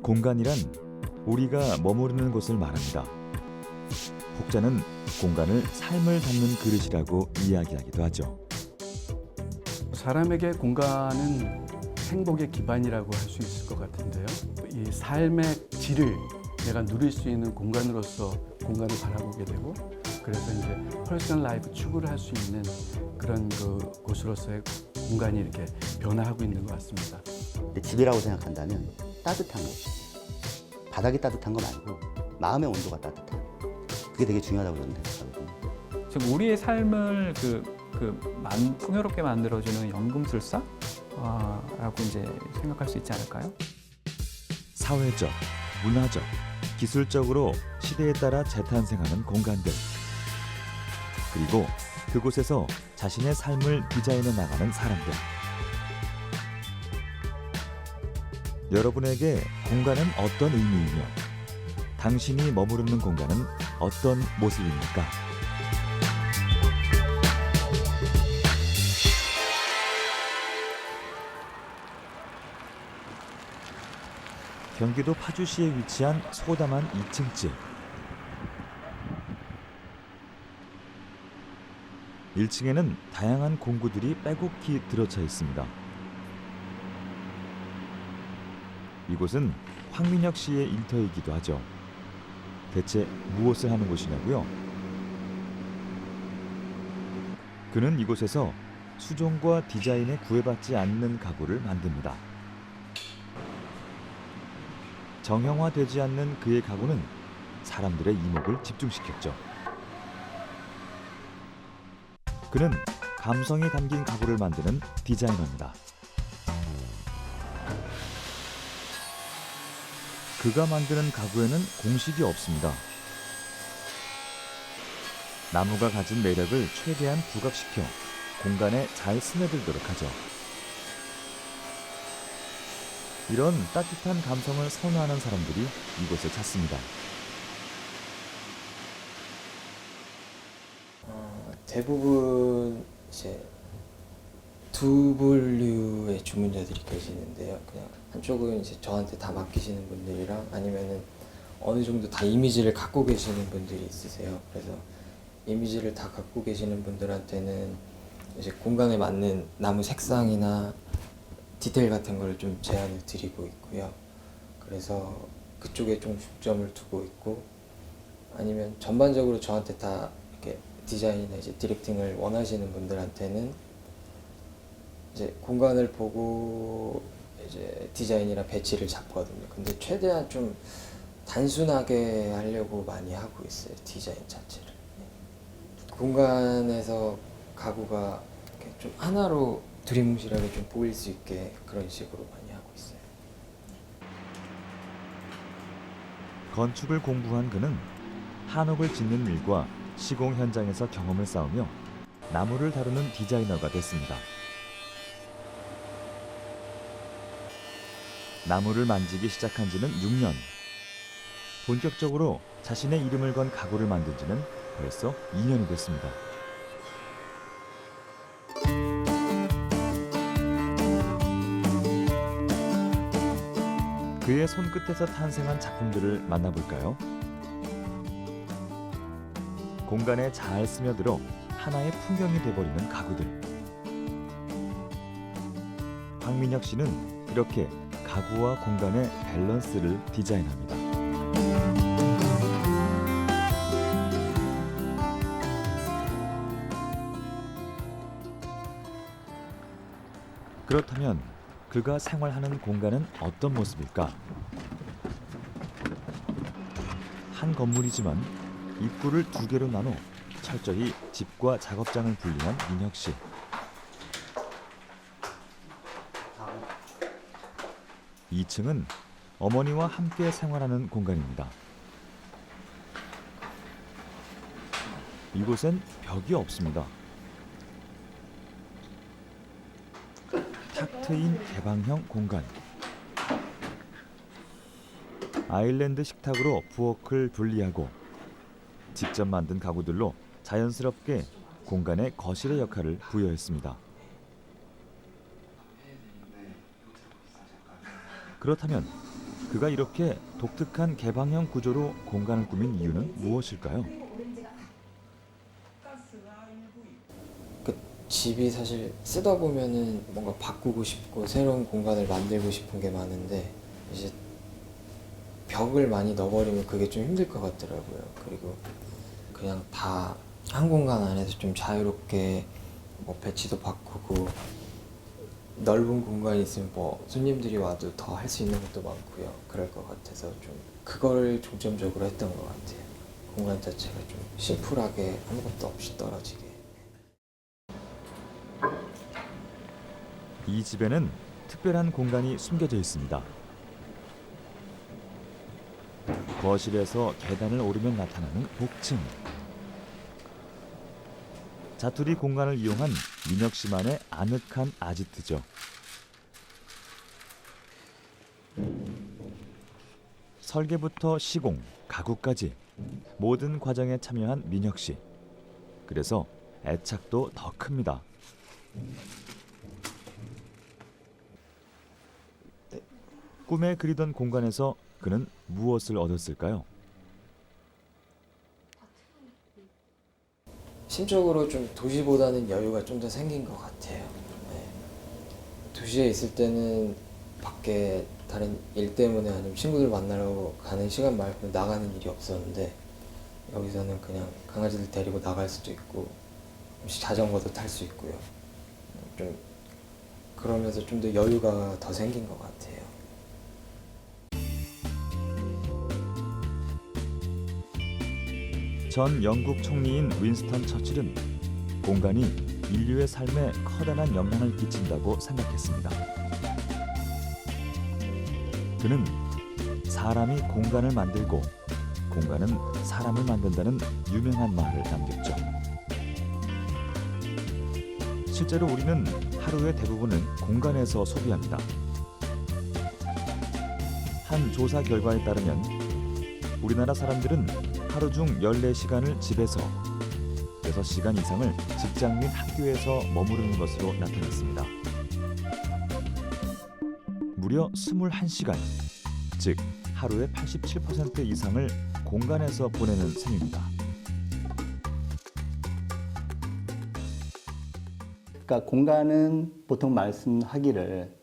공간이란 우리가 머무르는 곳을 말합니다. 혹자는 공간을 삶을 담는 그릇이라고 이야기하기도 하죠. 사람에게 공간은 행복의 기반이라고 할 수 있을 것 같은데요. 이 삶의 질을 내가 누릴 수 있는 공간으로서 공간을 바라보게 되고, 그래서 이제 퍼스널 라이프 추구를 할 수 있는 그런 곳으로서의 공간이 이렇게 변화하고 있는 것 같습니다. 집이라고 생각한다면 따뜻한 곳, 바닥이 따뜻한 거 말고 마음의 온도가 따뜻한, 그게 되게 중요하다고 저는 생각하거든요. 지금 우리의 삶을 풍요롭게 만들어주는 연금술사? 라고 이제 생각할 수 있지 않을까요? 사회적, 문화적, 기술적으로 시대에 따라 재탄생하는 공간들. 그리고 그곳에서 자신의 삶을 디자인해 나가는 사람들. 여러분에게 공간은 어떤 의미이며 당신이 머무르는 공간은 어떤 모습입니까? 경기도 파주시에 위치한 소담한 2층 집. 1층에는 다양한 공구들이 빼곡히 들어차 있습니다. 이곳은 황민혁 씨의 일터이기도 하죠. 대체 무엇을 하는 곳이냐고요? 그는 이곳에서 수종과 디자인에 구애받지 않는 가구를 만듭니다. 정형화되지 않는 그의 가구는 사람들의 이목을 집중시켰죠. 그는 감성이 담긴 가구를 만드는 디자이너입니다. 그가 만드는 가구에는 공식이 없습니다. 나무가 가진 매력을 최대한 부각시켜 공간에 잘 스며들도록 하죠. 이런 따뜻한 감성을 선호하는 사람들이 이곳을 찾습니다. 대부분 이제 두 분류의 주문자들이 계시는데요. 그냥 한쪽은 이제 저한테 다 맡기시는 분들이랑, 아니면은 어느 정도 다 이미지를 갖고 계시는 분들이 있으세요. 그래서 이미지를 다 갖고 계시는 분들한테는 이제 공간에 맞는 나무 색상이나 디테일 같은 걸 좀 제안을 드리고 있고요. 그래서 그쪽에 좀 중점을 두고 있고, 아니면 전반적으로 저한테 다 이렇게 디자인이나 이제 디렉팅을 원하시는 분들한테는 이제 공간을 보고 이제 디자인이나 배치를 잡거든요. 근데 최대한 좀 단순하게 하려고 많이 하고 있어요, 디자인 자체를. 공간에서 가구가 이렇게 좀 하나로 두리뭉실하게 좀 보일 수 있게 그런 식으로 많이 하고 있어요. 건축을 공부한 그는 한옥을 짓는 일과 시공 현장에서 경험을 쌓으며 나무를 다루는 디자이너가 됐습니다. 나무를 만지기 시작한 지는 6년. 본격적으로 자신의 이름을 건 가구를 만든 지는 벌써 2년이 됐습니다. 그의 손끝에서 탄생한 작품들을 만나볼까요? 공간에 잘 스며들어 하나의 풍경이 돼버리는 가구들. 황민혁 씨는 이렇게 가구와 공간의 밸런스를 디자인합니다. 그렇다면 그가 생활하는 공간은 어떤 모습일까? 한 건물이지만 입구를 2개로 나눠 철저히 집과 작업장을 분리한 민혁 씨. 이 2층은 어머니와 함께 생활하는 공간입니다. 이곳엔 벽이 없습니다. 탁 트인 개방형 공간. 아일랜드 식탁으로 부엌을 분리하고 직접 만든 가구들로 자연스럽게 공간에 거실의 역할을 부여했습니다. 그렇다면 그가 이렇게 독특한 개방형 구조로 공간을 꾸민 이유는 무엇일까요? 그 집이 사실 쓰다 보면은 뭔가 바꾸고 싶고 새로운 공간을 만들고 싶은 게 많은데 이제 벽을 많이 넣어버리면 그게 좀 힘들 것 같더라고요. 그리고 그냥 다 한 공간 안에서 좀 자유롭게 뭐 배치도 바꾸고 넓은 공간이 있으면 뭐 손님들이 와도 더 할 수 있는 것도 많고요. 그럴 것 같아서 좀 그걸 중점적으로 했던 것 같아요. 공간 자체가 좀 심플하게 아무것도 없이 떨어지게. 이 집에는 특별한 공간이 숨겨져 있습니다. 거실에서 계단을 오르면 나타나는 복층. 자투리 공간을 이용한 민혁 씨만의 아늑한 아지트죠. 설계부터 시공, 가구까지 모든 과정에 참여한 민혁 씨. 그래서 애착도 더 큽니다. 꿈에 그리던 공간에서 그는 무엇을 얻었을까요? 심적으로 좀 도시보다는 여유가 좀 더 생긴 것 같아요. 네. 도시에 있을 때는 밖에 다른 일 때문에 아니면 친구들 만나러 가는 시간 말고 나가는 일이 없었는데 여기서는 그냥 강아지들 데리고 나갈 수도 있고 자전거도 탈 수 있고요. 좀 그러면서 좀 더 여유가 더 생긴 것 같아요. 전 영국 총리인 윈스턴 처칠은 공간이 인류의 삶에 커다란 영향을 끼친다고 생각했습니다. 그는 사람이 공간을 만들고 공간은 사람을 만든다는 유명한 말을 남겼죠. 실제로 우리는 하루의 대부분을 공간에서 소비합니다. 한 조사 결과에 따르면 우리나라 사람들은 하루 중 14시간을 집에서 6시간 이상을 직장 및 학교에서 머무르는 것으로 나타났습니다. 무려 21시간, 즉 하루의 87% 이상을 공간에서 보내는 셈입니다. 그러니까 공간은 보통 말씀하기를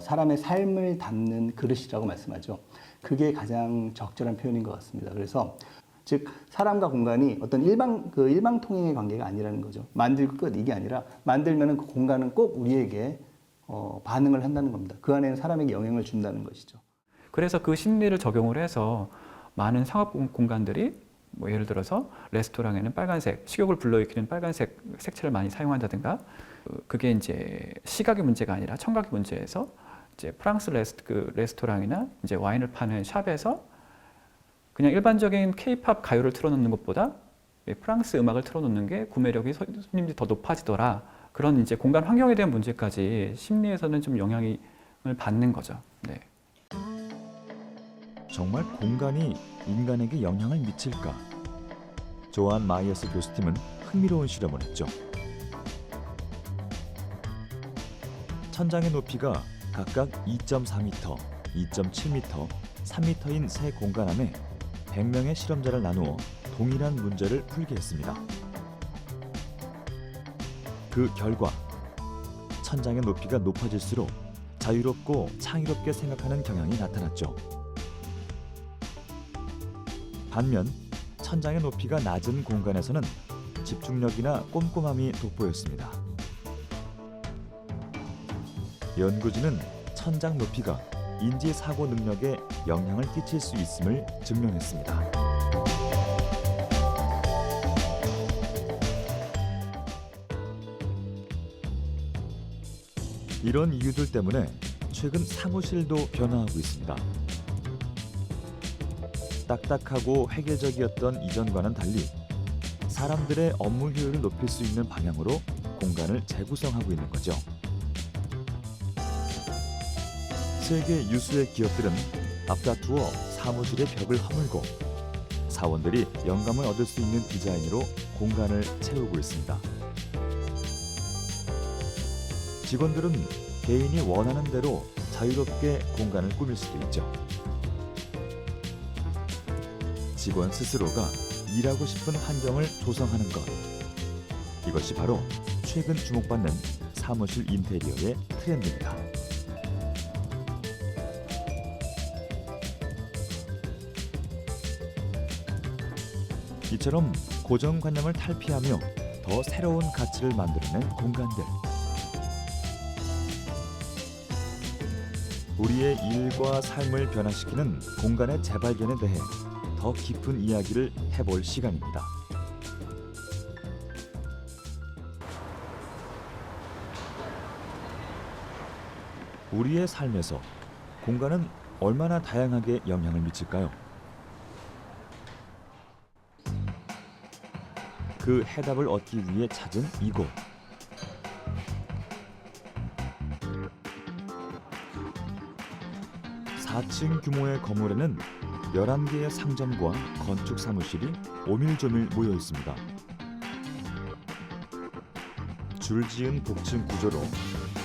사람의 삶을 담는 그릇이라고 말씀하죠. 그게 가장 적절한 표현인 것 같습니다. 그래서 즉 사람과 공간이 어떤 일방통행의 관계가 아니라는 거죠. 만들고 끝 이게 아니라 만들면은 그 공간은 꼭 우리에게 반응을 한다는 겁니다. 그 안에는 사람에게 영향을 준다는 것이죠. 그래서 그 심리를 적용을 해서 많은 상업 공간들이 뭐 예를 들어서 레스토랑에는 빨간색, 식욕을 불러일으키는 빨간색 색채를 많이 사용한다든가 그게 이제 시각의 문제가 아니라 청각의 문제에서 이제 프랑스 레스토랑이나 이제 와인을 파는 샵에서 그냥 일반적인 K-팝 가요를 틀어놓는 것보다 프랑스 음악을 틀어놓는 게 구매력이 손님들이 더 높아지더라. 그런 이제 공간 환경에 대한 문제까지 심리에서는 좀 영향을 받는 거죠. 네. 정말 공간이 인간에게 영향을 미칠까? 조한 마이어스 교수팀은 흥미로운 실험을 했죠. 천장의 높이가 각각 2.4m, 2.7m, 3m인 세 공간 안에 100명의 실험자를 나누어 동일한 문제를 풀게 했습니다. 그 결과 천장의 높이가 높아질수록 자유롭고 창의롭게 생각하는 경향이 나타났죠. 반면 천장의 높이가 낮은 공간에서는 집중력이나 꼼꼼함이 돋보였습니다. 연구진은 천장 높이가 인지사고 능력에 영향을 끼칠 수 있음을 증명했습니다. 이런 이유들 때문에 최근 사무실도 변화하고 있습니다. 딱딱하고 획일적이었던 이전과는 달리 사람들의 업무 효율을 높일 수 있는 방향으로 공간을 재구성하고 있는 거죠. 세계 유수의 기업들은 앞다투어 사무실의 벽을 허물고 사원들이 영감을 얻을 수 있는 디자인으로 공간을 채우고 있습니다. 직원들은 개인이 원하는 대로 자유롭게 공간을 꾸밀 수도 있죠. 직원 스스로가 일하고 싶은 환경을 조성하는 것. 이것이 바로 최근 주목받는 사무실 인테리어의 트렌드입니다. 이처럼 고정관념을 탈피하며 더 새로운 가치를 만들어낸 공간들. 우리의 일과 삶을 변화시키는 공간의 재발견에 대해 더 깊은 이야기를 해볼 시간입니다. 우리의 삶에서 공간은 얼마나 다양하게 영향을 미칠까요? 그 해답을 얻기 위해 찾은 이곳. (4층) 규모의 건물에는 11개의 상점과 건축 사무실이 오밀조밀 모여 있습니다. 줄지은 복층 구조로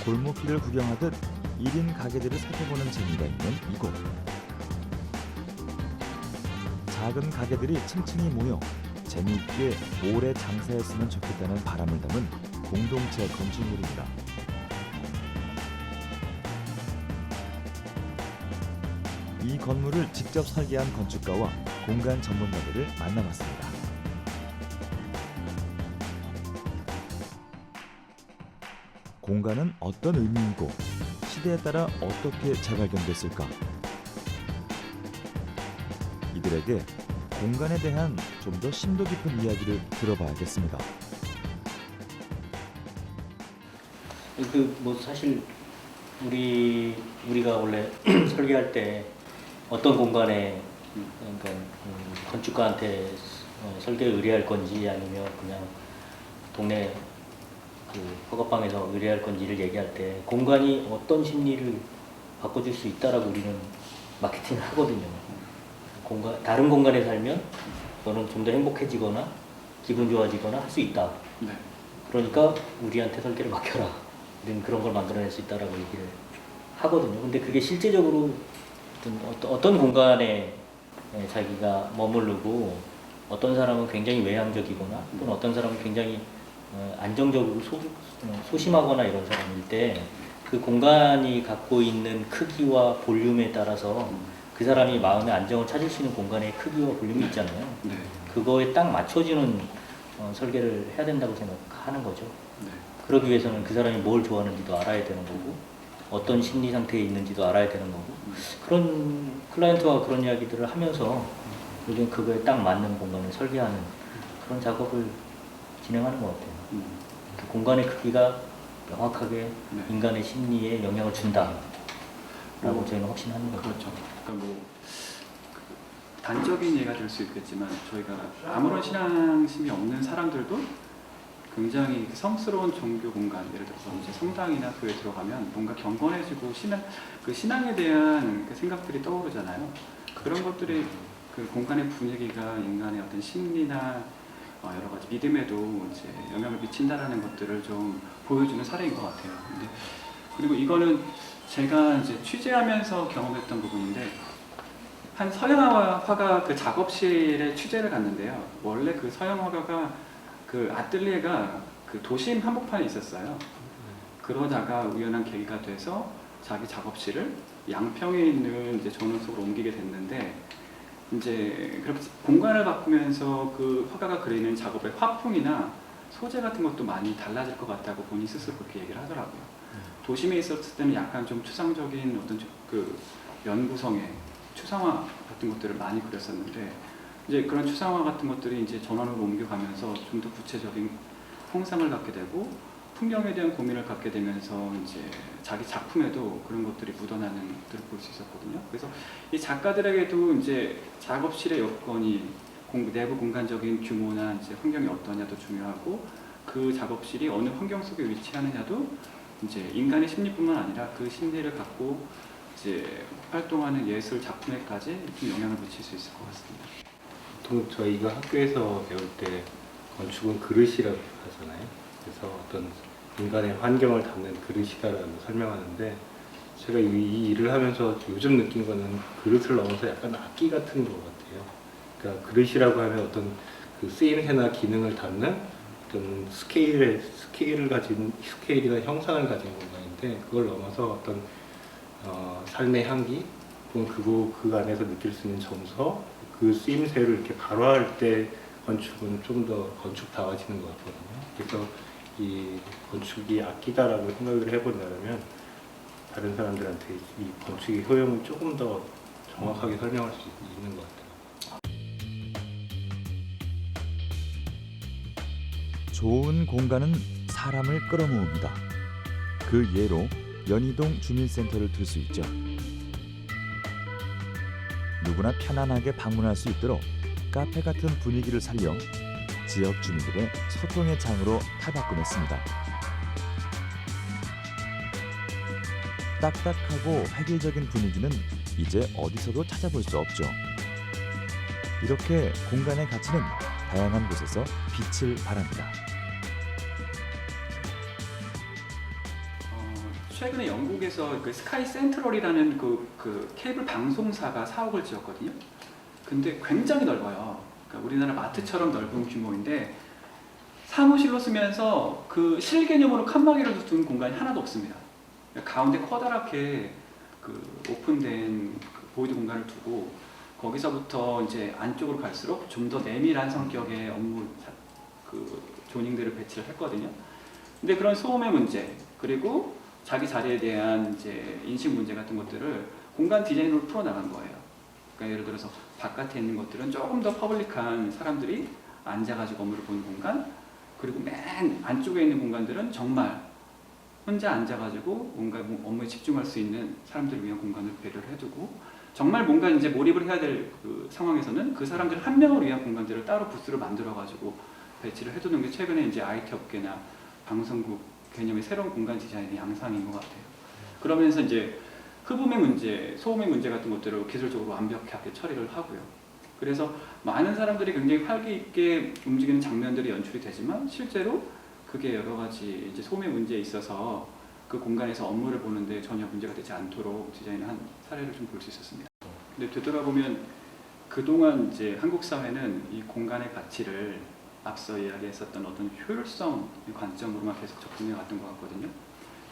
골목길을 구경하듯 1인 가게들을 살펴보는 재미가 있는 이곳. 작은 가게들이 층층이 모여 재미있게 오래 장사했으면 좋겠다는 바람을 담은 공동체 건축물입니다. 이 건물을 직접 설계한 건축가와 공간 전문가들을 만나봤습니다. 공간은 어떤 의미이고 시대에 따라 어떻게 재발견됐을까? 이들에게 공간에 대한 좀 더 심도 깊은 이야기를 들어봐야겠습니다. 뭐 사실 우리가 원래 설계할 때 어떤 공간에 그러니까 건축가한테 설계를 의뢰할 건지 아니면 그냥 동네 그 허가방에서 의뢰할 건지를 얘기할 때 공간이 어떤 심리를 바꿔줄 수 있다라고 우리는 마케팅을 하거든요. 다른 공간에 살면 너는 좀 더 행복해지거나 기분 좋아지거나 할 수 있다. 네. 그러니까 우리한테 설계를 맡겨라. 우리는 그런 걸 만들어낼 수 있다라고 얘기를 하거든요. 근데 그게 실제적으로 어떤 공간에 자기가 머무르고 어떤 사람은 굉장히 외향적이거나 또는 어떤 사람은 굉장히 안정적이고 소심하거나 이런 사람일 때 그 공간이 갖고 있는 크기와 볼륨에 따라서 그 사람이 마음의 안정을 찾을 수 있는 공간의 크기와 볼륨이 있잖아요. 네. 그거에 딱 맞춰지는 설계를 해야 된다고 생각하는 거죠. 네. 그러기 위해서는 그 사람이 뭘 좋아하는지도 알아야 되는 거고 어떤 심리 상태에 있는지도 알아야 되는 거고 그런 클라이언트와 그런 이야기들을 하면서 요즘 그거에 딱 맞는 공간을 설계하는 그런 작업을 진행하는 것 같아요. 그 공간의 크기가 명확하게 네. 인간의 심리에 영향을 준다라고 저희는 확신하는 거죠. 그렇죠. 그러니까 뭐 단적인 예가 될 수 있겠지만 저희가 아무런 신앙심이 없는 사람들도 굉장히 성스러운 종교 공간, 예를 들어서 이제 성당이나 교회 들어가면 뭔가 경건해지고 신앙에 대한 그 생각들이 떠오르잖아요. 그런 것들이 그 공간의 분위기가 인간의 어떤 심리나 여러 가지 믿음에도 이제 영향을 미친다라는 것들을 좀 보여주는 사례인 것 같아요. 그리고 이거는 제가 이제 취재하면서 경험했던 부분인데 한 서양 화가 그 작업실에 취재를 갔는데요. 원래 그 서양 화가가 그 아뜰리에가 그 도심 한복판에 있었어요. 그러다가 우연한 계기가 돼서 자기 작업실을 양평에 있는 이제 전원석으로 옮기게 됐는데 이제 그렇게 공간을 바꾸면서 그 화가가 그리는 작업의 화풍이나 소재 같은 것도 많이 달라질 것 같다고 본인 스스로 그렇게 얘기를 하더라고요. 도심에 있었을 때는 약간 좀 추상적인 어떤 그 연구성의 추상화 같은 것들을 많이 그렸었는데 이제 그런 추상화 같은 것들이 이제 전원으로 옮겨가면서 좀 더 구체적인 형상을 갖게 되고 풍경에 대한 고민을 갖게 되면서 이제 자기 작품에도 그런 것들이 묻어나는 것들을 볼 수 있었거든요. 그래서 이 작가들에게도 이제 작업실의 여건이 내부 공간적인 규모나 이제 환경이 어떠냐도 중요하고 그 작업실이 어느 환경 속에 위치하느냐도 이제 인간의 심리뿐만 아니라 그 심리를 갖고 이제 활동하는 예술 작품에까지 좀 영향을 미칠 수 있을 것 같습니다. 보통 저희가 학교에서 배울 때 건축은 그릇이라고 하잖아요. 그래서 어떤 인간의 환경을 담는 그릇이다라고 설명하는데 제가 이 일을 하면서 요즘 느낀 거는 그릇을 넘어서 약간 악기 같은 것 같아요. 그러니까 그릇이라고 하면 어떤 그 쓰임새나 기능을 담는 어떤 스케일이나 형상을 가진 공간인데, 그걸 넘어서 어떤 삶의 향기, 혹은 그 안에서 느낄 수 있는 정서, 그 쓰임새를 이렇게 발화할 때 건축은 좀 더 건축다워지는 것 같거든요. 그래서 이 건축이 악기다라고 생각을 해본다면 다른 사람들한테 이 건축의 효용을 조금 더 정확하게 설명할 수 있는 것 같아요. 좋은 공간은 사람을 끌어모읍니다. 그 예로 연희동 주민센터를 들 수 있죠. 누구나 편안하게 방문할 수 있도록 카페 같은 분위기를 살려 지역 주민들의 소통의 장으로 탈바꿈했습니다. 딱딱하고 획일적인 분위기는 이제 어디서도 찾아볼 수 없죠. 이렇게 공간의 가치는 다양한 곳에서 빛을 발합니다. 최근에 영국에서 그 스카이 센트럴이라는 그 케이블 방송사가 사옥을 지었거든요. 근데 굉장히 넓어요. 그러니까 우리나라 마트처럼 넓은 규모인데 사무실로 쓰면서 그 실개념으로 칸막이를 둔 공간이 하나도 없습니다. 가운데 커다랗게 그 오픈된 그 보이드 공간을 두고 거기서부터 이제 안쪽으로 갈수록 좀 더 내밀한 성격의 업무 그 조닝들을 배치를 했거든요. 근데 그런 소음의 문제, 그리고 자기 자리에 대한 이제 인식 문제 같은 것들을 공간 디자인으로 풀어나간 거예요. 그러니까 예를 들어서 바깥에 있는 것들은 조금 더 퍼블릭한 사람들이 앉아가지고 업무를 보는 공간, 그리고 맨 안쪽에 있는 공간들은 정말 혼자 앉아가지고 뭔가 업무에 집중할 수 있는 사람들을 위한 공간을 배려를 해두고, 정말 뭔가 이제 몰입을 해야 될 그 상황에서는 그 사람들 한 명을 위한 공간들을 따로 부스를 만들어가지고 배치를 해두는 게 최근에 이제 IT 업계나 방송국 개념의 새로운 공간 디자인의 양상인 것 같아요. 그러면서 이제 흡음의 문제, 소음의 문제 같은 것들을 기술적으로 완벽하게 처리를 하고요. 그래서 많은 사람들이 굉장히 활기 있게 움직이는 장면들이 연출이 되지만 실제로 그게 여러 가지 이제 소음의 문제에 있어서 그 공간에서 업무를 보는데 전혀 문제가 되지 않도록 디자인을 한 사례를 좀 볼 수 있었습니다. 근데 되돌아보면 그동안 이제 한국 사회는 이 공간의 가치를 앞서 이야기했었던 어떤 효율성 관점으로만 계속 접근해 왔던 것 같거든요.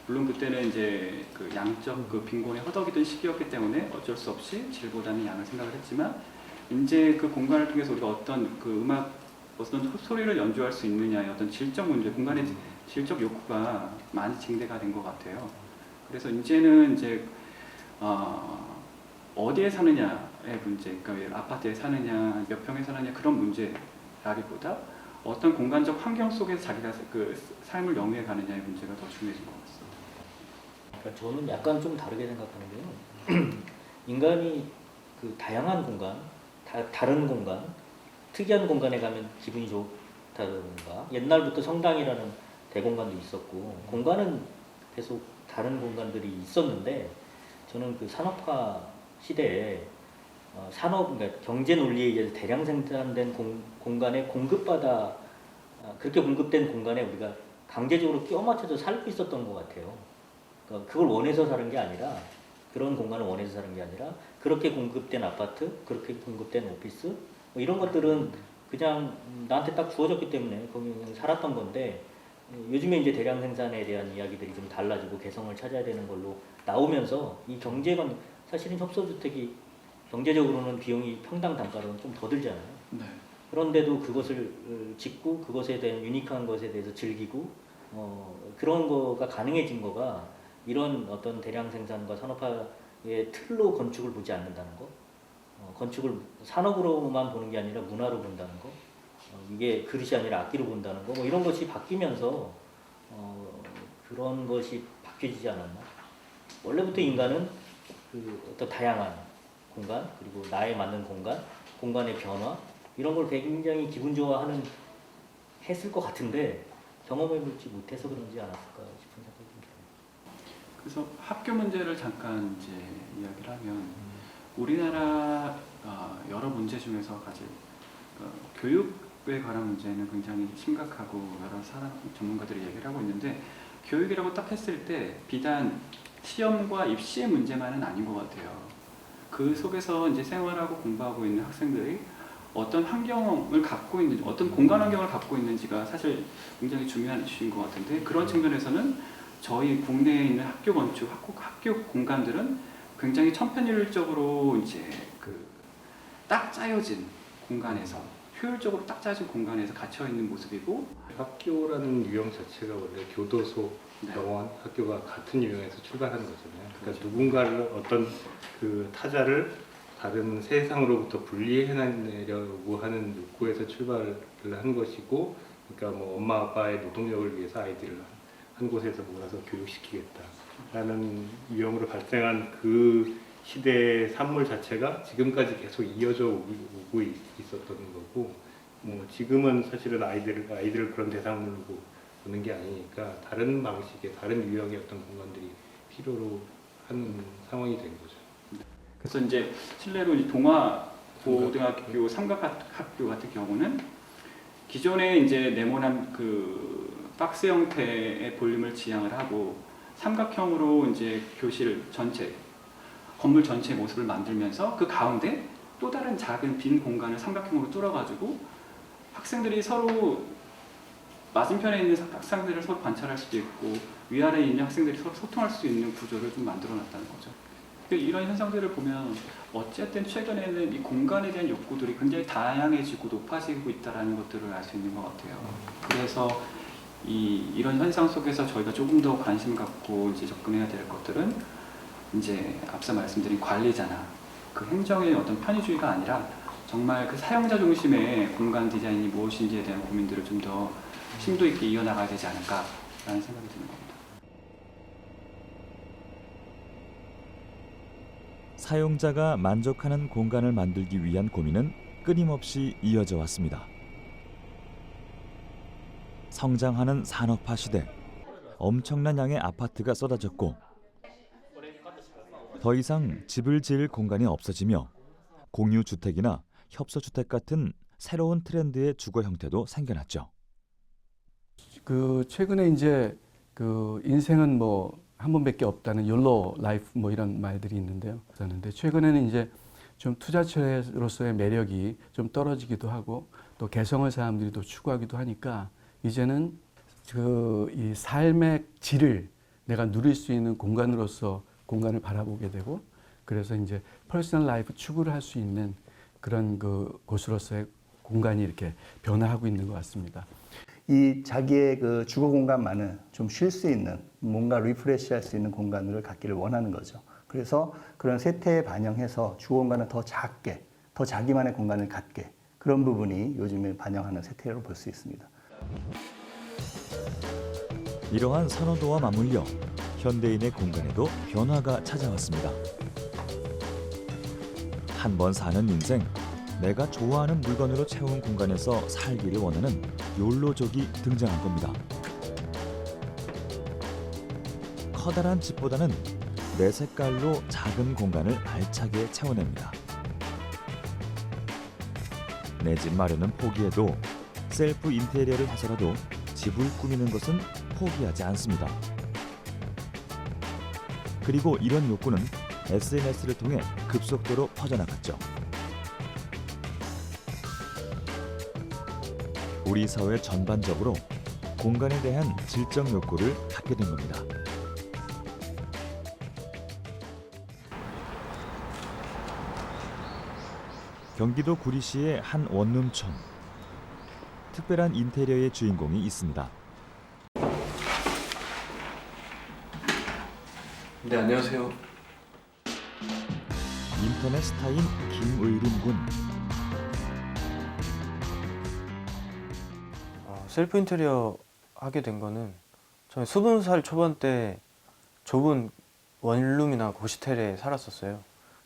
물론 그때는 이제 그 양적 그 빈곤에 허덕이던 시기였기 때문에 어쩔 수 없이 질보다는 양을 생각을 했지만, 이제 그 공간을 통해서 우리가 어떤 그 음악, 어떤 소리를 연주할 수 있느냐의 어떤 질적 문제, 공간의 질적 욕구가 많이 증대가 된 것 같아요. 그래서 이제는 이제 어디에 사느냐의 문제, 그러니까 아파트에 사느냐, 몇 평에 사느냐 그런 문제라기보다 어떤 공간적 환경 속에서 자기가 그 삶을 영위해 가느냐의 문제가 더 중요해진 것 같습니다. 그러니까 저는 약간 좀 다르게 생각하는데요. 인간이 그 다양한 공간, 다른 공간, 특이한 공간에 가면 기분이 좋다던가, 옛날부터 성당이라는 대공간도 있었고 공간은 계속 다른 공간들이 있었는데, 저는 그 산업화 시대에 그러니까 경제 논리에 의해서 대량 생산된 공간에 그렇게 공급된 공간에 우리가 강제적으로 끼워 맞춰서 살고 있었던 것 같아요. 그러니까 그걸 원해서 사는 게 아니라, 그런 공간을 원해서 사는 게 아니라, 그렇게 공급된 아파트, 그렇게 공급된 오피스, 뭐 이런 것들은 그냥 나한테 딱 주어졌기 때문에 거기 살았던 건데, 요즘에 이제 대량 생산에 대한 이야기들이 좀 달라지고 개성을 찾아야 되는 걸로 나오면서 이 경제관, 사실은 협소주택이 경제적으로는 비용이 평당 단가로는 좀 더 들잖아요. 네. 그런데도 그것을 짓고 그것에 대한 유니크한 것에 대해서 즐기고 그런 거가 가능해진 거가 이런 어떤 대량 생산과 산업화의 틀로 건축을 보지 않는다는 거, 건축을 산업으로만 보는 게 아니라 문화로 본다는 거, 이게 그릇이 아니라 악기로 본다는 거, 뭐 이런 것이 바뀌면서 그런 것이 바뀌어지지 않았나. 원래부터 인간은 그 어떤 다양한 공간, 그리고 나에 맞는 공간, 공간의 변화, 이런 걸 굉장히 기분 좋아하는 했을 것 같은데 경험해보지 못해서 그런지 않았을까 싶은 생각이 듭니다. 그래서 학교 문제를 잠깐 이제 이야기를 하면, 우리나라 여러 문제 중에서 가장 교육에 관한 문제는 굉장히 심각하고 여러 전문가들이 얘기를 하고 있는데, 교육이라고 딱 했을 때 비단 시험과 입시의 문제만은 아닌 것 같아요. 그 속에서 이제 생활하고 공부하고 있는 학생들이 어떤 환경을 갖고 있는지, 어떤 공간 환경을 갖고 있는지가 사실 굉장히 중요한 이슈인 것 같은데, 그런 측면에서는 저희 국내에 있는 학교 건축, 학교 공간들은 굉장히 천편일률적으로 이제 딱 짜여진 공간에서, 효율적으로 딱 짜여진 공간에서 갇혀 있는 모습이고, 학교라는 유형 자체가 원래 교도소, 네. 병원, 학교가 같은 유형에서 출발하는 거잖아요. 그러니까 그렇죠. 누군가를 어떤 그 타자를 다른 세상으로부터 분리해내려고 하는 욕구에서 출발을 한 것이고, 그러니까 뭐 엄마 아빠의 노동력을 위해서 아이들을 한 곳에서 몰아서 교육시키겠다라는 유형으로 발생한 그 시대의 산물 자체가 지금까지 계속 이어져 오고 있었던 거고, 뭐 지금은 사실은 아이들을 그런 대상으로 보는 게 아니니까 다른 방식의 다른 유형의 어떤 공간들이 필요로 하는 상황이 된 거죠. 그래서 이제 실내로 이제 동아고등학교 삼각학교 같은 경우는 기존에 이제 네모난 그 박스 형태의 볼륨을 지향을 하고 삼각형으로 이제 교실 전체, 건물 전체의 모습을 만들면서 그 가운데 또 다른 작은 빈 공간을 삼각형으로 뚫어가지고 학생들이 서로 맞은편에 있는 학생들을 서로 관찰할 수도 있고 위아래에 있는 학생들이 서로 소통할 수 있는 구조를 좀 만들어놨다는 거죠. 이런 현상들을 보면 어쨌든 최근에는 이 공간에 대한 욕구들이 굉장히 다양해지고 높아지고 있다는 것들을 알 수 있는 것 같아요. 그래서 이런 현상 속에서 저희가 조금 더 관심 갖고 이제 접근해야 될 것들은 이제 앞서 말씀드린 관리자나 그 행정의 어떤 편의주의가 아니라 정말 그 사용자 중심의 공간 디자인이 무엇인지에 대한 고민들을 좀 더 심도 있게 이어나가야 되지 않을까라는 생각이 드는 겁니다. 사용자가 만족하는 공간을 만들기 위한 고민은 끊임없이 이어져 왔습니다. 성장하는 산업화 시대, 엄청난 양의 아파트가 쏟아졌고 더 이상 집을 지을 공간이 없어지며 공유주택이나 협소주택 같은 새로운 트렌드의 주거 형태도 생겨났죠. 그 최근에 이제 그 인생은 뭐 한 번밖에 없다는 욜로 라이프 뭐 이런 말들이 있는데요. 그런데 최근에는 이제 좀 투자처로서의 매력이 좀 떨어지기도 하고 또 개성을 사람들이 또 추구하기도 하니까 이제는 그 이 삶의 질을 내가 누릴 수 있는 공간으로서 공간을 바라보게 되고, 그래서 이제 퍼스널 라이프 추구를 할 수 있는 그런 그 곳으로서의 공간이 이렇게 변화하고 있는 것 같습니다. 이 자기의 그 주거 공간만을 좀 쉴 수 있는, 뭔가 리프레시할 수 있는 공간을 갖기를 원하는 거죠. 그래서 그런 세태에 반영해서 주거 공간을 더 작게, 더 자기만의 공간을 갖게, 그런 부분이 요즘에 반영하는 세태로 볼 수 있습니다. 이러한 선호도와 맞물려 현대인의 공간에도 변화가 찾아왔습니다. 한 번 사는 인생, 내가 좋아하는 물건으로 채운 공간에서 살기를 원하는 욜로족이 등장한 겁니다. 커다란 집보다는 내 색깔로 작은 공간을 알차게 채워냅니다. 내 집 마련은 포기해도 셀프 인테리어를 해서라도 집을 꾸미는 것은 포기하지 않습니다. 그리고 이런 욕구는 SNS를 통해 급속도로 퍼져나갔죠. 우리 사회 전반적으로 공간에 대한 질적 욕구를 갖게 된 겁니다. 경기도 구리시의 한 원룸촌. 특별한 인테리어의 주인공이 있습니다. 네, 안녕하세요. 인터넷 스타인 김의림 군. 셀프 인테리어 하게 된 거는 저는 20살 초반 때 좁은 원룸이나 고시텔에 살았었어요.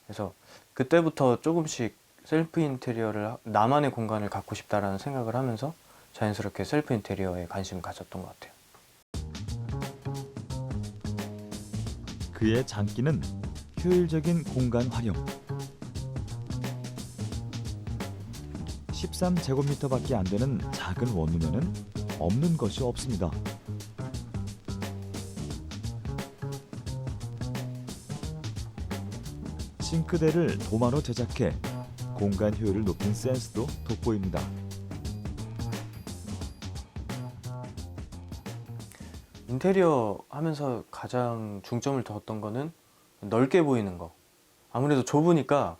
그래서 그때부터 조금씩 셀프 인테리어를, 나만의 공간을 갖고 싶다라는 생각을 하면서 자연스럽게 셀프 인테리어에 관심을 가졌던 것 같아요. 그의 장기는 효율적인 공간 활용. 13제곱미터밖에 안 되는 작은 원룸에는 없는 것이 없습니다. 시크대를 도마로 제작해 공간 효율을 높인 센스도 돋보입니다. 인테리어 하면서 가장 중점을 뒀던 거는 넓게 보이는 거. 아무래도 좁으니까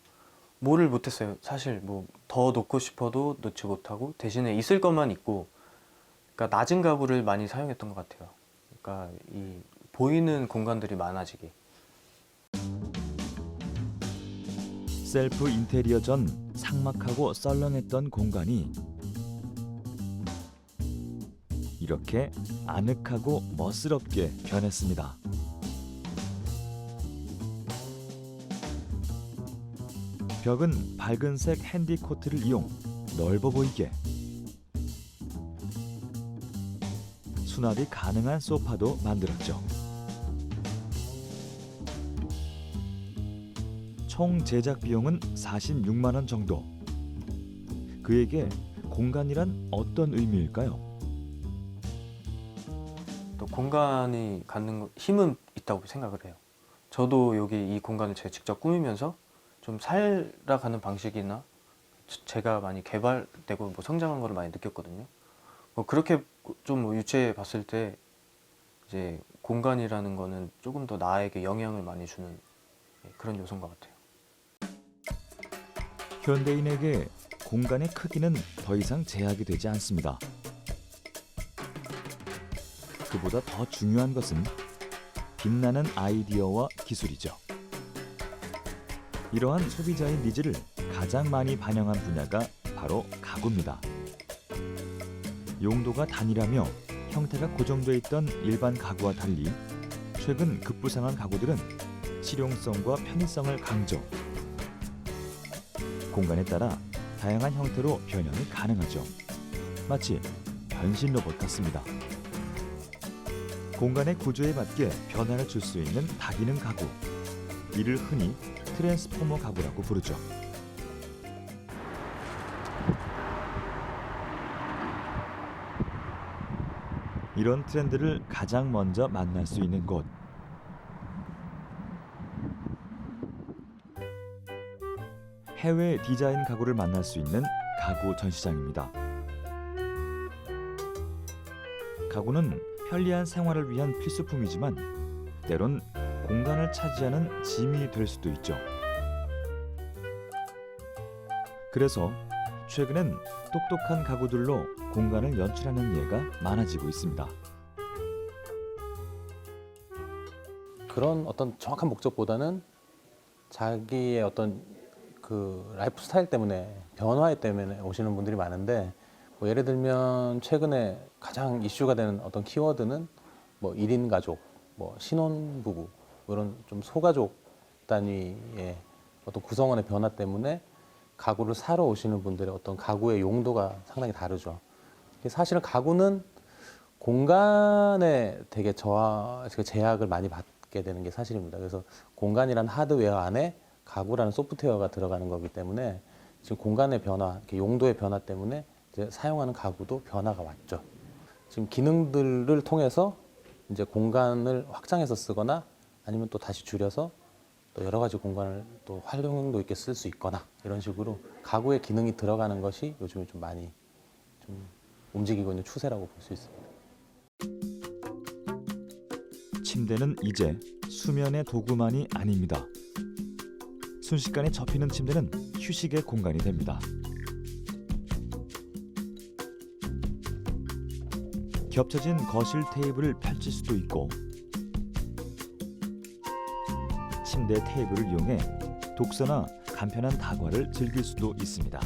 뭐를 못했어요. 사실 뭐 더 놓고 싶어도 놓지 못하고 대신에 있을 것만 있고, 그러니까 낮은 가구를 많이 사용했던 것 같아요. 그러니까 이 보이는 공간들이 많아지게. 셀프 인테리어 전 삭막하고 썰렁했던 공간이 이렇게 아늑하고 멋스럽게 변했습니다. 벽은 밝은색 핸디코트를 이용 넓어 보이게, 수납이 가능한 소파도 만들었죠. 총 제작 비용은 46만 원 정도. 그에게 공간이란 어떤 의미일까요? 또 공간이 갖는 힘은 있다고 생각을 해요. 저도 여기 이 공간을 제가 직접 꾸미면서 좀 살아가는 방식이나 제가 많이 개발되고 뭐 성장한 걸 많이 느꼈거든요. 그렇게 좀 유추해 봤을 때 이제 공간이라는 거는 조금 더 나에게 영향을 많이 주는 그런 요소인 것 같아요. 현대인에게 공간의 크기는 더 이상 제약이 되지 않습니다. 그보다 더 중요한 것은 빛나는 아이디어와 기술이죠. 이러한 소비자의 니즈를 가장 많이 반영한 분야가 바로 가구입니다. 용도가 단일하며 형태가 고정돼 있던 일반 가구와 달리 최근 급부상한 가구들은 실용성과 편의성을 강조. 공간에 따라 다양한 형태로 변형이 가능하죠. 마치 변신 로봇 같습니다. 공간의 구조에 맞게 변화를 줄 수 있는 다기능 가구. 이를 흔히 트랜스포머 가구라고 부르죠. 이런 트렌드를 가장 먼저 만날 수 있는 곳. 해외 디자인 가구를 만날 수 있는 가구 전시장입니다. 가구는 편리한 생활을 위한 필수품이지만 때론 공간을 차지하는 짐이 될 수도 있죠. 그래서 최근엔 똑똑한 가구들로 공간을 연출하는 예가 많아지고 있습니다. 그런 어떤 정확한 목적보다는 자기의 어떤 그 라이프 스타일 때문에, 변화 때문에 오시는 분들이 많은데, 뭐 예를 들면 최근에 가장 이슈가 되는 어떤 키워드는 뭐 1인 가족, 뭐 신혼부부, 이런 좀 소가족 단위의 어떤 구성원의 변화 때문에 가구를 사러 오시는 분들의 어떤 가구의 용도가 상당히 다르죠. 사실은 가구는 공간에 되게 제약을 많이 받게 되는 게 사실입니다. 그래서 공간이란 하드웨어 안에 가구라는 소프트웨어가 들어가는 거기 때문에 지금 공간의 변화, 용도의 변화 때문에 이제 사용하는 가구도 변화가 왔죠. 지금 기능들을 통해서 이제 공간을 확장해서 쓰거나 아니면 또 다시 줄여서 또 여러 가지 공간을 또 활용도 있게 쓸 수 있거나 이런 식으로 가구의 기능이 들어가는 것이 요즘에 좀 많이 좀 움직이고 있는 추세라고 볼 수 있습니다. 침대는 이제 수면의 도구만이 아닙니다. 순식간에 접히는 침대는 휴식의 공간이 됩니다. 겹쳐진 거실 테이블을 펼칠 수도 있고 침대 테이블을 이용해 독서나 간편한 다과를 즐길 수도 있습니다.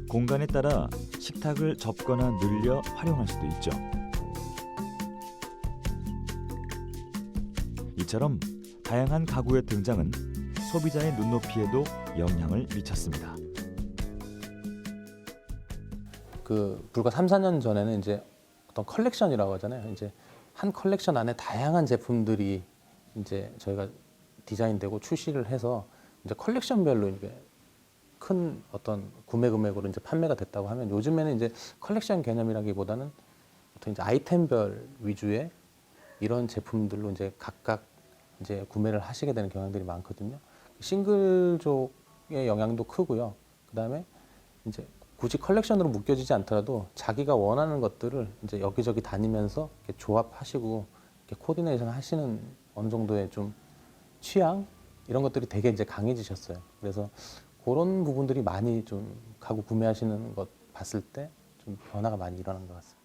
공간에 따라 식탁을 접거나 늘려 활용할 수도 있죠. 이처럼 다양한 가구의 등장은 소비자의 눈높이에도 영향을 미쳤습니다. 불과 3, 4년 전에는 이제 어떤 컬렉션이라고 하잖아요. 이제 한 컬렉션 안에 다양한 제품들이 이제 저희가 디자인되고 출시를 해서 이제 컬렉션별로 이제 큰 어떤 구매 금액으로 이제 판매가 됐다고 하면, 요즘에는 이제 컬렉션 개념이라기보다는 어떤 이제 아이템별 위주의 이런 제품들로 이제 각각 이제 구매를 하시게 되는 경향들이 많거든요. 싱글족의 영향도 크고요. 그다음에 이제 굳이 컬렉션으로 묶여지지 않더라도 자기가 원하는 것들을 이제 여기저기 다니면서 이렇게 조합하시고 이렇게 코디네이션 하시는 어느 정도의 좀 취향 이런 것들이 되게 이제 강해지셨어요. 그래서 그런 부분들이 많이 좀 가구 구매하시는 것 봤을 때 좀 변화가 많이 일어난 것 같습니다.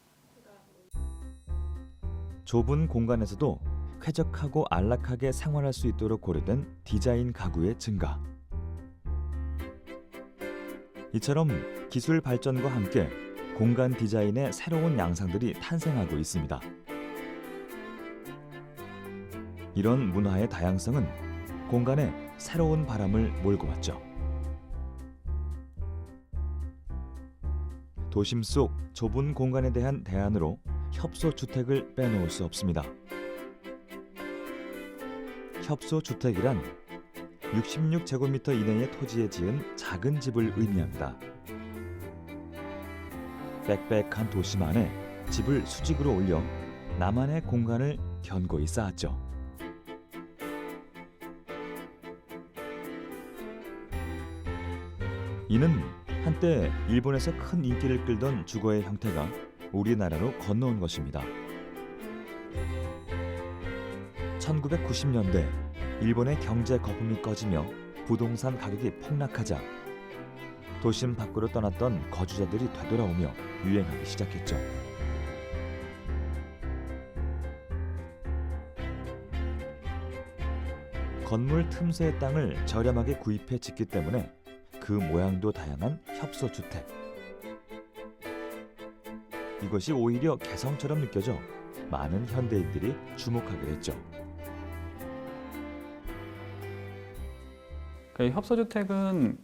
좁은 공간에서도 쾌적하고 안락하게 생활할 수 있도록 고려된 디자인 가구의 증가. 이처럼 기술 발전과 함께 공간 디자인의 새로운 양상들이 탄생하고 있습니다. 이런 문화의 다양성은 공간에 새로운 바람을 몰고 왔죠. 도심 속 좁은 공간에 대한 대안으로 협소주택을 빼놓을 수 없습니다. 협소주택이란 66제곱미터 이내의 토지에 지은 작은 집을 의미합니다. 빽빽한 도심 안에 집을 수직으로 올려 나만의 공간을 견고히 쌓았죠. 이는 한때 일본에서 큰 인기를 끌던 주거의 형태가 우리나라로 건너온 것입니다. 1990년대 일본의 경제 거품이 꺼지며 부동산 가격이 폭락하자 도심 밖으로 떠났던 거주자들이 되돌아오며 유행하기 시작했죠. 건물 틈새의 땅을 저렴하게 구입해 짓기 때문에 그 모양도 다양한 협소주택. 이것이 오히려 개성처럼 느껴져 많은 현대인들이 주목하게 됐죠. 협소주택은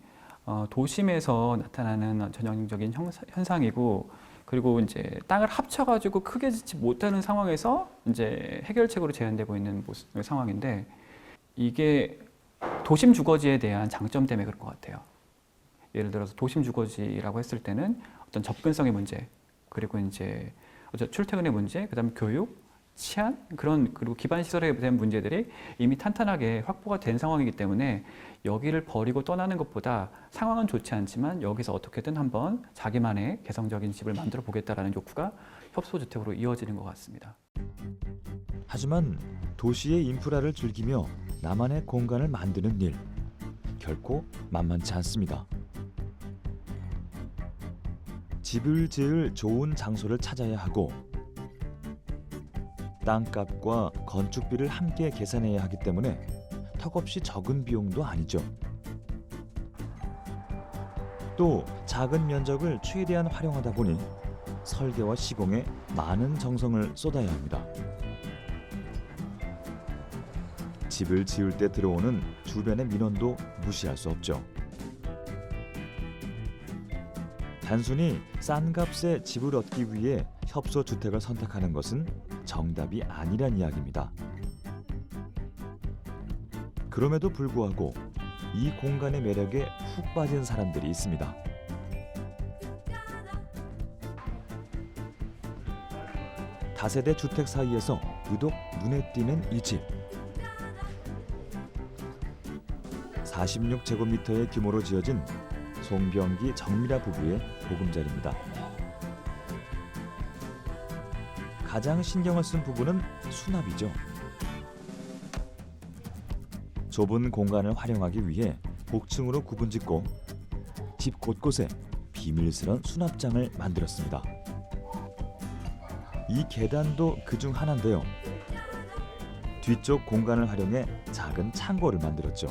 도심에서 나타나는 전형적인 현상이고, 그리고 이제 땅을 합쳐가지고 크게 짓지 못하는 상황에서 이제 해결책으로 제한되고 있는 상황인데, 이게 도심 주거지에 대한 장점 때문에 그럴 것 같아요. 예를 들어서 도심 주거지라고 했을 때는 어떤 접근성의 문제, 그리고 이제 출퇴근의 문제, 그다음에 교육, 치안, 그리고 기반 시설에 대한 문제들이 이미 탄탄하게 확보가 된 상황이기 때문에 여기를 버리고 떠나는 것보다 상황은 좋지 않지만 여기서 어떻게든 한번 자기만의 개성적인 집을 만들어 보겠다라는 욕구가 협소주택으로 이어지는 것 같습니다. 하지만 도시의 인프라를 즐기며 나만의 공간을 만드는 일, 결코 만만치 않습니다. 집을 지을 좋은 장소를 찾아야 하고 땅값과 건축비를 함께 계산해야 하기 때문에 턱없이 적은 비용도 아니죠. 또 작은 면적을 최대한 활용하다 보니 설계와 시공에 많은 정성을 쏟아야 합니다. 집을 지을 때 들어오는 주변의 민원도 무시할 수 없죠. 단순히 싼 값에 집을 얻기 위해 협소주택을 선택하는 것은 정답이 아니란 이야기입니다. 그럼에도 불구하고 이 공간의 매력에 훅 빠진 사람들이 있습니다. 다세대 주택 사이에서 유독 눈에 띄는 이 집. 46제곱미터의 규모로 지어진 송병기 정미라 부부의 보금자리입니다. 가장 신경을 쓴 부분은 수납이죠. 좁은 공간을 활용하기 위해 복층으로 구분짓고 집 곳곳에 비밀스런 수납장을 만들었습니다. 이 계단도 그중 하나인데요. 뒤쪽 공간을 활용해 작은 창고를 만들었죠.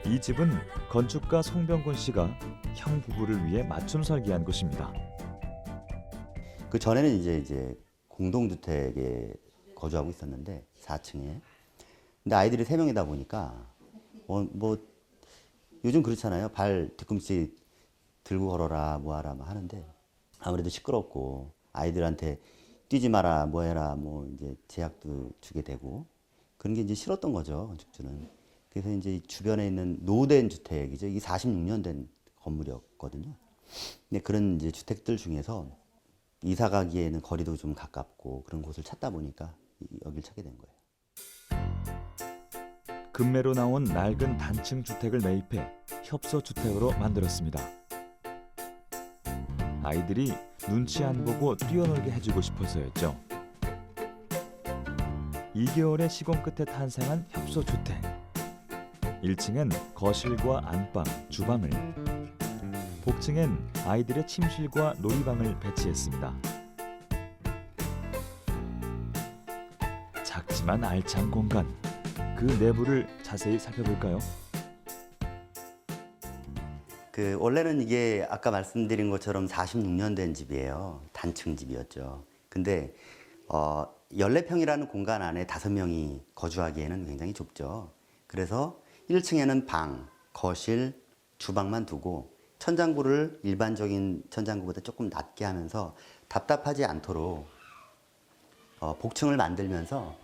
이 집은 건축가 송병곤 씨가 형 부부를 위해 맞춤 설계한 곳입니다. 그 전에는 이제 공동주택에 거주하고 있었는데 4층에. 근데 아이들이 3명이다 보니까 뭐 요즘 그렇잖아요. 발 뒤꿈치 들고 걸어라 뭐하라 뭐 하는데 아무래도 시끄럽고 아이들한테 뛰지 마라 뭐 해라 뭐 이제 제약도 주게 되고 그런 게 이제 싫었던 거죠, 건축주는. 그래서 이제 주변에 있는 노후된 주택이죠. 이게 46년 된 건물이었거든요. 근데 그런 이제 주택들 중에서 이사 가기에는 거리도 좀 가깝고 그런 곳을 찾다 보니까 여길 찾게 된 거예요. 급매로 나온 낡은 단층 주택을 매입해 협소 주택으로 만들었습니다. 아이들이 눈치 안 보고 뛰어놀게 해주고 싶어서였죠. 2개월의 시공 끝에 탄생한 협소 주택. 1층엔 거실과 안방, 주방을, 복층엔 아이들의 침실과 놀이방을 배치했습니다. 작지만 알찬 공간. 그 내부를 자세히 살펴볼까요? 원래는 이게 아까 말씀드린 것처럼 46년 된 집이에요. 단층 집이었죠. 근데 14평이라는 공간 안에 5명이 거주하기에는 굉장히 좁죠. 그래서 1층에는 방, 거실, 주방만 두고 천장고를 일반적인 천장고보다 조금 낮게 하면서 답답하지 않도록 복층을 만들면서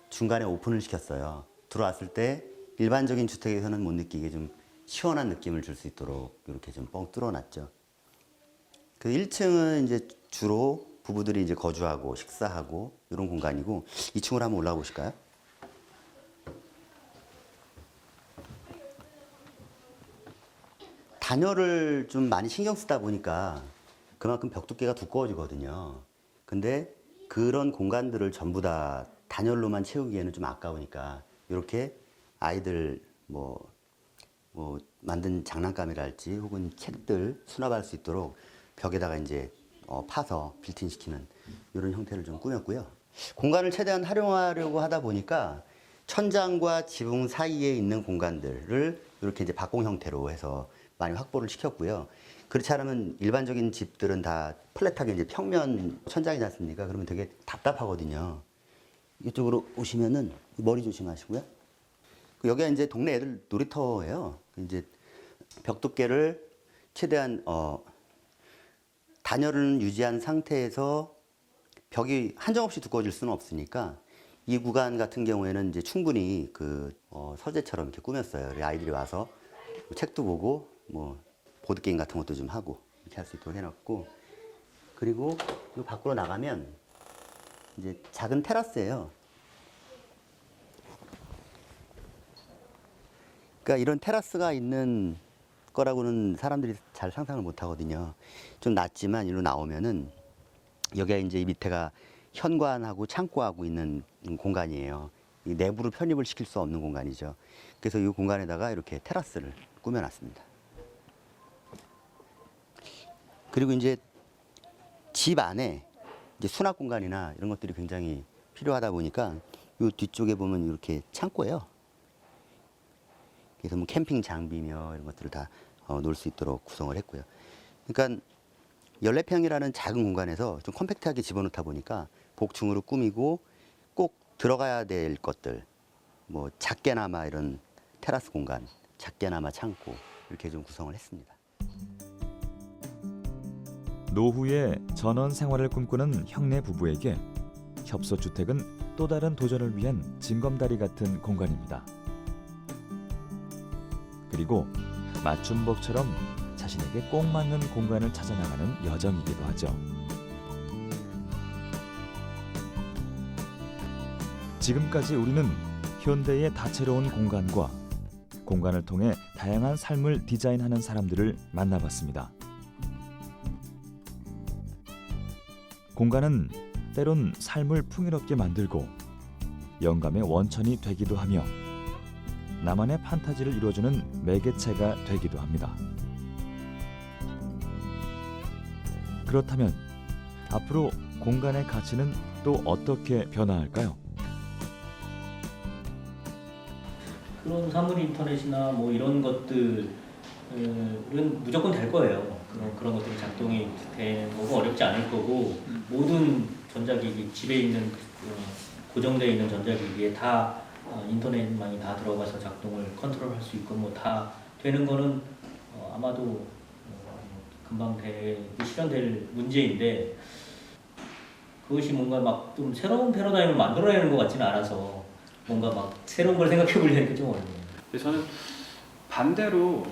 중간에 오픈을 시켰어요. 들어왔을 때 일반적인 주택에서는 못 느끼게 좀 시원한 느낌을 줄 수 있도록 이렇게 좀 뻥 뚫어놨죠. 그 1층은 이제 주로 부부들이 이제 거주하고 식사하고 이런 공간이고 2층으로 한번 올라가 보실까요? 단열을 좀 많이 신경 쓰다 보니까 그만큼 벽 두께가 두꺼워지거든요. 근데 그런 공간들을 전부 다 단열로만 채우기에는 좀 아까우니까 이렇게 아이들 뭐 만든 장난감이랄지 혹은 책들 수납할 수 있도록 벽에다가 이제 파서 빌트인 시키는 이런 형태를 좀 꾸몄고요. 공간을 최대한 활용하려고 하다 보니까 천장과 지붕 사이에 있는 공간들을 이렇게 이제 박공 형태로 해서 많이 확보를 시켰고요. 그렇지 않으면 일반적인 집들은 다 플랫하게 이제 평면 천장이지 않습니까? 그러면 되게 답답하거든요. 이쪽으로 오시면은 머리 조심하시고요. 여기가 이제 동네 애들 놀이터예요. 이제 벽 두께를 최대한 단열을 유지한 상태에서 벽이 한정없이 두꺼워질 수는 없으니까 이 구간 같은 경우에는 이제 충분히 서재처럼 이렇게 꾸몄어요. 아이들이 와서 책도 보고 뭐 보드 게임 같은 것도 좀 하고 이렇게 할 수 있도록 해놨고, 그리고 이 밖으로 나가면 이제 작은 테라스예요. 그러니까 이런 테라스가 있는 거라고는 사람들이 잘 상상을 못 하거든요. 좀 낮지만 이리로 나오면은 여기가 이제 이 밑에가 현관하고 창고하고 있는 공간이에요. 이 내부를 편입을 시킬 수 없는 공간이죠. 그래서 이 공간에다가 이렇게 테라스를 꾸며놨습니다. 그리고 이제 집 안에 이제 수납 공간이나 이런 것들이 굉장히 필요하다 보니까 이 뒤쪽에 보면 이렇게 창고예요. 그래서 뭐 캠핑 장비며 이런 것들을 다 놓을 수 있도록 구성을 했고요. 그러니까 14평이라는 작은 공간에서 좀 컴팩트하게 집어넣다 보니까 복층으로 꾸미고 꼭 들어가야 될 것들, 뭐 작게나마 이런 테라스 공간, 작게나마 창고 이렇게 좀 구성을 했습니다. 노후의 전원 생활을 꿈꾸는 형네 부부에게 협소주택은 또 다른 도전을 위한 징검다리 같은 공간입니다. 그리고 맞춤법처럼 자신에게 꼭 맞는 공간을 찾아나가는 여정이기도 하죠. 지금까지 우리는 현대의 다채로운 공간과 공간을 통해 다양한 삶을 디자인하는 사람들을 만나봤습니다. 공간은 때론 삶을 풍요롭게 만들고 영감의 원천이 되기도 하며 나만의 판타지를 이루어주는 매개체가 되기도 합니다. 그렇다면 앞으로 공간의 가치는 또 어떻게 변화할까요? 그런 사물 인터넷이나 뭐 이런 것들은 무조건 될 거예요. 그런 것들이 작동이 되는 거고 어렵지 않을 거고, 모든 전자기기, 집에 있는 고정되어 있는 전자기기에 다 인터넷망이 다 들어가서 작동을 컨트롤할 수 있고 뭐 다 되는 거는 아마도 금방 실현될 문제인데, 그것이 뭔가 막 좀 새로운 패러다임을 만들어내는 것 같지는 않아서 뭔가 막 새로운 걸 생각해 보려니까 좀 어렵네요. 저는 반대로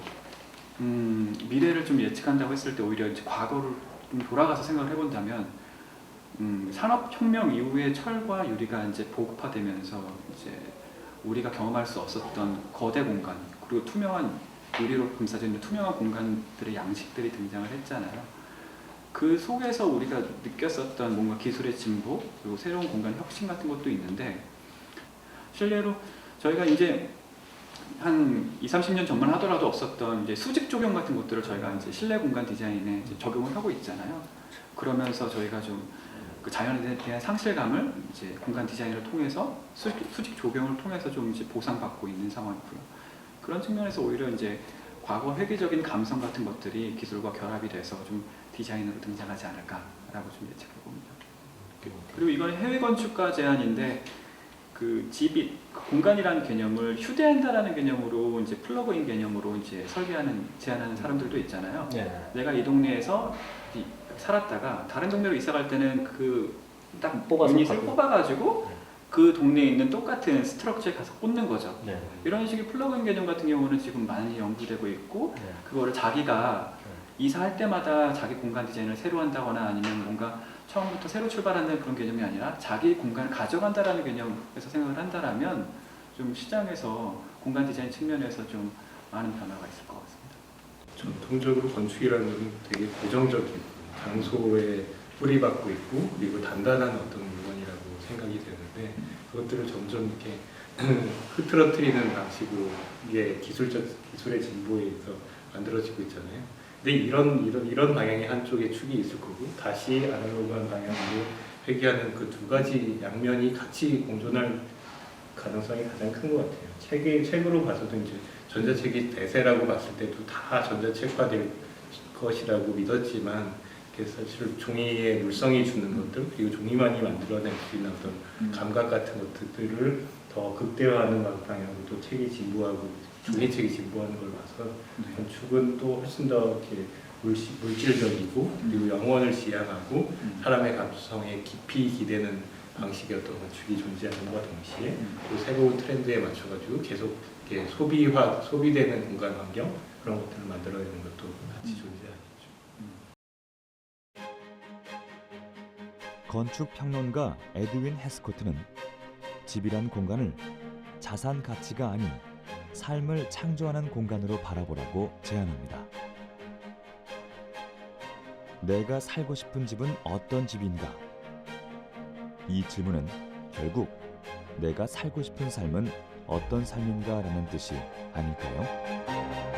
미래를 좀 예측한다고 했을 때 오히려 이제 과거를 좀 돌아가서 생각을 해본다면 산업혁명 이후에 철과 유리가 이제 보급화되면서 이제 우리가 경험할 수 없었던 거대 공간, 그리고 투명한 유리로 감싸져 있는 투명한 공간들의 양식들이 등장을 했잖아요. 그 속에서 우리가 느꼈었던 뭔가 기술의 진보, 그리고 새로운 공간 혁신 같은 것도 있는데, 실례로 저희가 이제 한 20-30년 전만 하더라도 없었던 이제 수직 조경 같은 것들을 저희가 이제 실내 공간 디자인에 이제 적용을 하고 있잖아요. 그러면서 저희가 좀 그 자연에 대한 상실감을 이제 공간 디자인을 통해서 수직 조경을 통해서 좀 이제 보상받고 있는 상황이고요. 그런 측면에서 오히려 이제 과거 회귀적인 감성 같은 것들이 기술과 결합이 돼서 좀 디자인으로 등장하지 않을까라고 좀 예측해 봅니다. 그리고 이건 해외 건축가 제안인데, 그 집이 공간이라는 개념을 휴대한다라는 개념으로 이제 플러그인 개념으로 이제 제안하는 사람들도 있잖아요. 네. 내가 이 동네에서 살았다가 다른 동네로 이사 갈 때는 그 딱 뽑아서 유닛을 가고. 뽑아가지고 그 동네에 있는 똑같은 스트럭처에 가서 꽂는 거죠. 네. 이런 식의 플러그인 개념 같은 경우는 지금 많이 연구되고 있고, 네. 그거를 자기가 이사할 때마다 자기 공간 디자인을 새로 한다거나 아니면 뭔가 처음부터 새로 출발하는 그런 개념이 아니라 자기 공간을 가져간다라는 개념에서 생각을 한다라면 좀 시장에서 공간 디자인 측면에서 좀 많은 변화가 있을 것 같습니다. 전통적으로 건축이라는 건 되게 고정적이고 장소에 뿌리박고 있고 그리고 단단한 어떤 물건이라고 생각이 되는데, 그것들을 점점 이렇게 흐트러뜨리는 방식으로 이게 기술의 진보에 의해서 만들어지고 있잖아요. 근데 이런 방향의 한쪽에 축이 있을 거고, 다시 아날로그한 방향으로 회귀하는 그 두 가지 양면이 같이 공존할 가능성이 가장 큰 것 같아요. 책으로 봐서도 이제 전자책이 대세라고 봤을 때도 다 전자책화될 것이라고 믿었지만, 사실 종이의 물성이 주는 것들, 그리고 종이만이 만들어낼 수 있는 어떤 감각 같은 것들을 더 극대화하는 방향으로 또 책이 진보하고 종이책이 진보하는 걸 봐서 건축은 또 훨씬 더 이렇게 물질적이고 그리고 영원을 지향하고 사람의 감수성에 깊이 기대는 방식의 어떤 건축이 존재하는과 동시에 또 새로운 트렌드에 맞춰가지고 계속 이렇게 소비되는 공간 환경, 그런 것들을 만들어내는 것도 같이 존재하죠. 건축 평론가 에드윈 헤스코트는 집이란 공간을 자산 가치가 아닌 삶을 창조하는 공간으로 바라보라고 제안합니다. 내가 살고 싶은 집은 어떤 집인가? 이 질문은 결국 내가 살고 싶은 삶은 어떤 삶인가 라는 뜻이 아닐까요?